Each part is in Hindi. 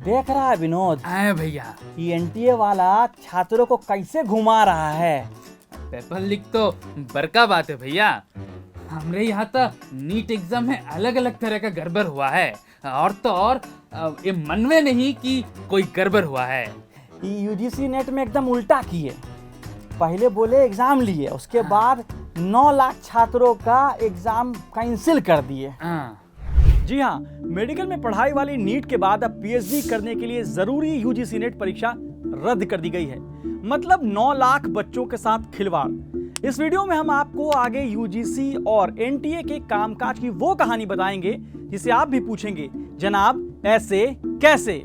देख रहा है विनोद? आए भैया, ये एनटीए वाला छात्रों को कैसे घुमा रहा है। पेपर लीक तो बड़का बात है भैया। हमरे यहाँ तो नीट एग्जाम में अलग अलग तरह का गड़बड़ हुआ है, और तो और ये मनवे नहीं कि कोई गड़बड़ हुआ है। यूजीसी नेट में एकदम उल्टा किए। पहले बोले एग्जाम लिए, उसके बाद 9 लाख छात्रों का एग्जाम कैंसिल कर दिए। जी हाँ, मेडिकल में पढ़ाई वाली नीट के बाद अब पीएचडी करने के लिए जरूरी यूजीसी नेट परीक्षा रद्द कर दी गई है। मतलब 9 लाख बच्चों के साथ खिलवाड़। इस वीडियो में हम आपको आगे यूजीसी और एनटीए के कामकाज की वो कहानी बताएंगे जिसे आप भी पूछेंगे, जनाब ऐसे कैसे।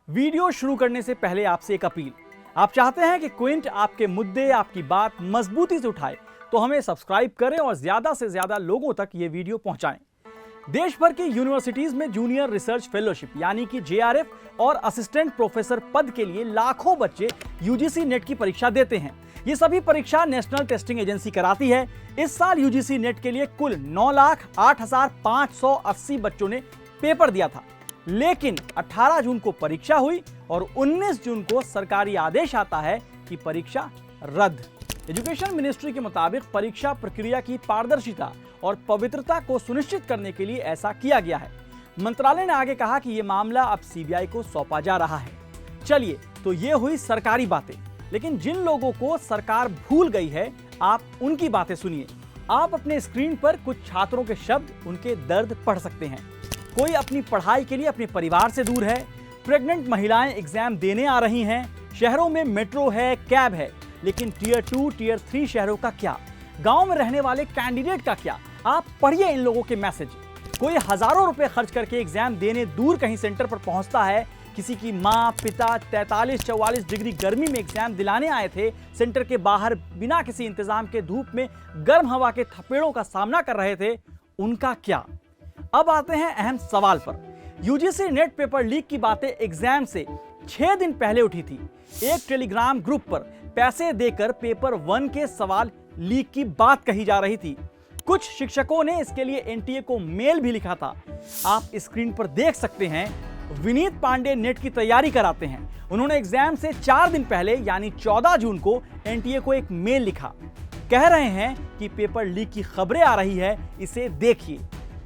वीडियो शुरू करने से पहले आपसे एक अपील। आप चाहते हैं कि क्विंट आपके मुद्दे, आपकी बात मजबूती से उठाए, तो हमें सब्सक्राइब करें और ज्यादा से ज्यादा लोगों तक ये वीडियो पहुंचाएं। देश भर की यूनिवर्सिटीज में जूनियर रिसर्च फेलोशिप यानी कि जेआरएफ और असिस्टेंट प्रोफेसर पद के लिए लाखों बच्चे यूजीसी नेट की परीक्षा देते हैं। ये सभी परीक्षा नेशनल टेस्टिंग एजेंसी कराती है। इस साल यूजीसी नेट के लिए कुल 9,08,580 बच्चों ने पेपर दिया था, लेकिन 18 जून को परीक्षा हुई और 19 जून को सरकारी आदेश आता है कि परीक्षा रद्द। एजुकेशन मिनिस्ट्री के मुताबिक परीक्षा प्रक्रिया की पारदर्शिता और पवित्रता को सुनिश्चित करने के लिए ऐसा किया गया है। मंत्रालय ने आगे कहा कि यह मामला अब सीबीआई को सौंपा जा रहा है। चलिए, तो ये हुई सरकारी बातें, लेकिन जिन लोगों को सरकार भूल गई है, आप उनकी बातें सुनिए। आप अपने स्क्रीन पर कुछ छात्रों के शब्द, उनके दर्द पढ़ सकते हैं। कोई अपनी पढ़ाई के लिए अपने परिवार से दूर है, प्रेग्नेंट महिलाएं एग्जाम देने आ रही हैं, शहरों में मेट्रो है, कैब है, लेकिन टियर 2, टियर 3 शहरों का क्या? गांव में रहने वाले कैंडिडेट का क्या? आप पढ़िए इन लोगों के मैसेज। कोई हजारों रुपए खर्च करके एग्जाम देने दूर कहीं सेंटर पर पहुंचता है। किसी की माँ पिता 43-44 डिग्री गर्मी में एग्जाम दिलाने आए थे, सेंटर के बाहर बिना किसी इंतजाम के धूप में गर्म हवा के थपेड़ों का सामना कर रहे थे, उनका क्या? अब आते हैं अहम सवाल पर। यूजीसी नेट पेपर लीक की बातें एग्जाम से 6 दिन पहले उठी थी। एक टेलीग्राम ग्रुप पर पैसे देकर पेपर 1 के सवाल लीक की बात कही जा रही थी। कुछ शिक्षकों ने इसके लिए एनटीए को मेल भी लिखा था। आप स्क्रीन पर देख सकते हैं, विनीत पांडे नेट की तैयारी कराते हैं। उन्होंने एग्जाम से 4 दिन पहले यानी 14 जून को एनटीए को एक मेल लिखा। कह रहे हैं कि पेपर लीक की खबरें आ रही है, इसे देखिए।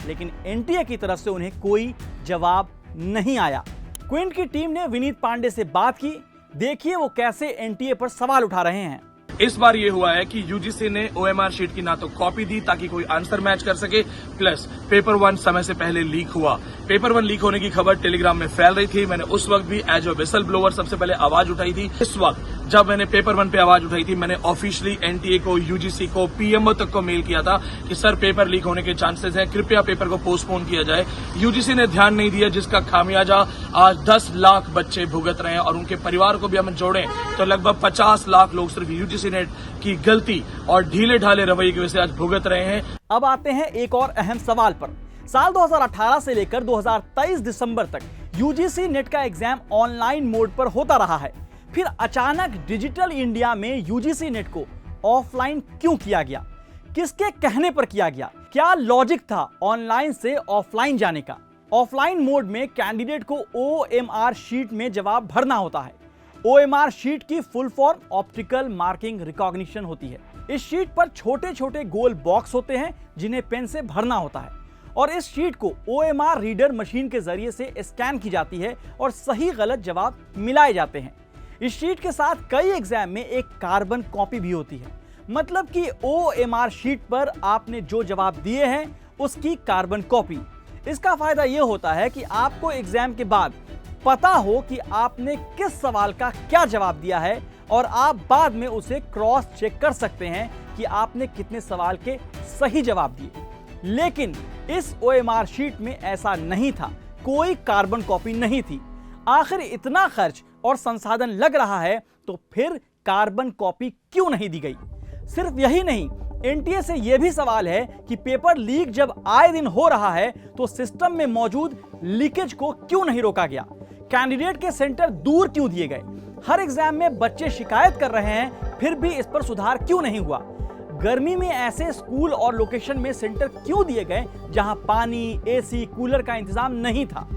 लेकिन एनटीए की तरफ से उन्हें कोई जवाब नहीं आया। क्विंट की टीम ने विनीत पांडे से बात की। देखिए वो कैसे एनटीए पर सवाल उठा रहे हैं। इस बार ये हुआ है कि यूजीसी ने ओएमआर शीट की ना तो कॉपी दी ताकि कोई आंसर मैच कर सके, प्लस पेपर 1 समय से पहले लीक हुआ। पेपर 1 लीक होने की खबर टेलीग्राम में फैल रही थी। मैंने उस वक्त भी एज अ विसल ब्लोअर सबसे पहले आवाज उठाई थी। इस वक्त जब मैंने पेपर 1 पे आवाज उठाई थी, मैंने ऑफिशियली एनटीए को, यूजीसी को, पीएमओ तक को मेल किया था कि सर पेपर लीक होने के चांसेस हैं, कृपया पेपर को पोस्टपोन किया जाए। यूजीसी ने ध्यान नहीं दिया, जिसका खामियाजा आज 10 लाख बच्चे भुगत रहे हैं, और उनके परिवार को भी हम जोड़ें तो लगभग 50 लाख लोग सिर्फ यूजीसी नेट की गलती और ढीले ढाले रवैये की वजह से आज भुगत रहे हैं। अब आते हैं एक और अहम सवाल पर। साल 2018 से लेकर 2023 दिसंबर तक यूजीसी नेट का एग्जाम ऑनलाइन मोड पर होता रहा है। फिर अचानक डिजिटल इंडिया में यूजीसी नेट को ऑफलाइन क्यों किया गया? किसके कहने पर किया गया? क्या लॉजिक था ऑनलाइन से ऑफलाइन जाने का? ऑफलाइन मोड में कैंडिडेट को ओएमआर शीट में जवाब भरना होता है। ओएमआर शीट की full form optical marking recognition होती है। इस शीट पर छोटे छोटे गोल बॉक्स होते हैं जिन्हें पेन से भरना होता है, और इस शीट को ओएमआर रीडर मशीन के जरिए से स्कैन की जाती है और सही गलत जवाब मिलाए जाते हैं। इस शीट के साथ कई एग्जाम में एक कार्बन कॉपी भी होती है। मतलब कि ओएमआर शीट पर आपने जो जवाब दिए हैं उसकी कार्बन कॉपी। इसका फायदा यह होता है कि आपको एग्जाम के बाद पता हो कि आपने किस सवाल का क्या जवाब दिया है, और आप बाद में उसे क्रॉस चेक कर सकते हैं कि आपने कितने सवाल के सही जवाब दिए। लेकिन इस ओएमआर शीट में ऐसा नहीं था, कोई कार्बन कॉपी नहीं थी। आखिर इतना खर्च और संसाधन लग रहा है तो फिर कार्बन कॉपी क्यों नहीं दी गई? सिर्फ यही नहीं, एनटीए से यह भी सवाल है कि पेपर लीक जब आए दिन हो रहा है तो सिस्टम में मौजूद लीकेज को क्यों नहीं रोका गया? कैंडिडेट के सेंटर दूर क्यों दिए गए? हर एग्जाम में बच्चे शिकायत कर रहे हैं, फिर भी इस पर सुधार क्यों नहीं हुआ? गर्मी में ऐसे स्कूल और लोकेशन में सेंटर क्यों दिए गए जहां पानी, एसी, कूलर का इंतजाम नहीं था?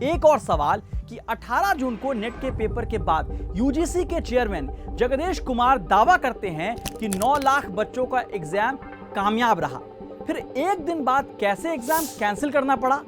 एक और सवाल कि 18 जून को नेट के पेपर के बाद यूजीसी के चेयरमैन जगदेश कुमार दावा करते हैं कि 9 लाख बच्चों का एग्जाम कामयाब रहा, फिर एक दिन बाद कैसे एग्जाम कैंसिल करना पड़ा?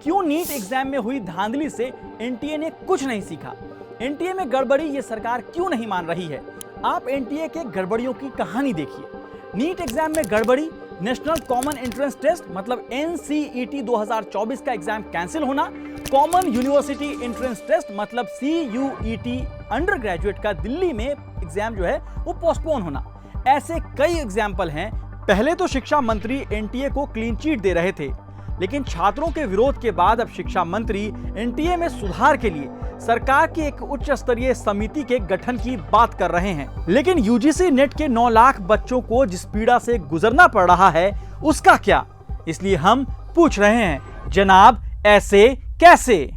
क्यों नीट एग्जाम में हुई धांधली से एनटीए ने कुछ नहीं सीखा? एनटीए में गड़बड़ी ये सरकार क्यों नहीं मान रही है? आप एनटीए के गड़बड़ियों की कहानी देखिए। नीट एग्जाम में गड़बड़ी, नेशनल कॉमन एंट्रेंस टेस्ट मतलब एनसीईटी 2024 का एग्जाम कैंसिल होना, कॉमन यूनिवर्सिटी एंट्रेंस टेस्ट मतलब सीयूईटी अंडर ग्रेजुएट का दिल्ली में एग्जाम जो है वो पोस्टपोन होना। ऐसे कई एग्जाम्पल हैं। पहले तो शिक्षा मंत्री एनटीए को क्लीन चिट दे रहे थे, लेकिन छात्रों के विरोध के बाद अब शिक्षा मंत्री एनटीए में सुधार के लिए सरकार की एक उच्च स्तरीय समिति के गठन की बात कर रहे हैं। लेकिन यूजीसी नेट के 9 लाख बच्चों को जिस पीड़ा से गुजरना पड़ रहा है उसका क्या? इसलिए हम पूछ रहे हैं, जनाब ऐसे कैसे?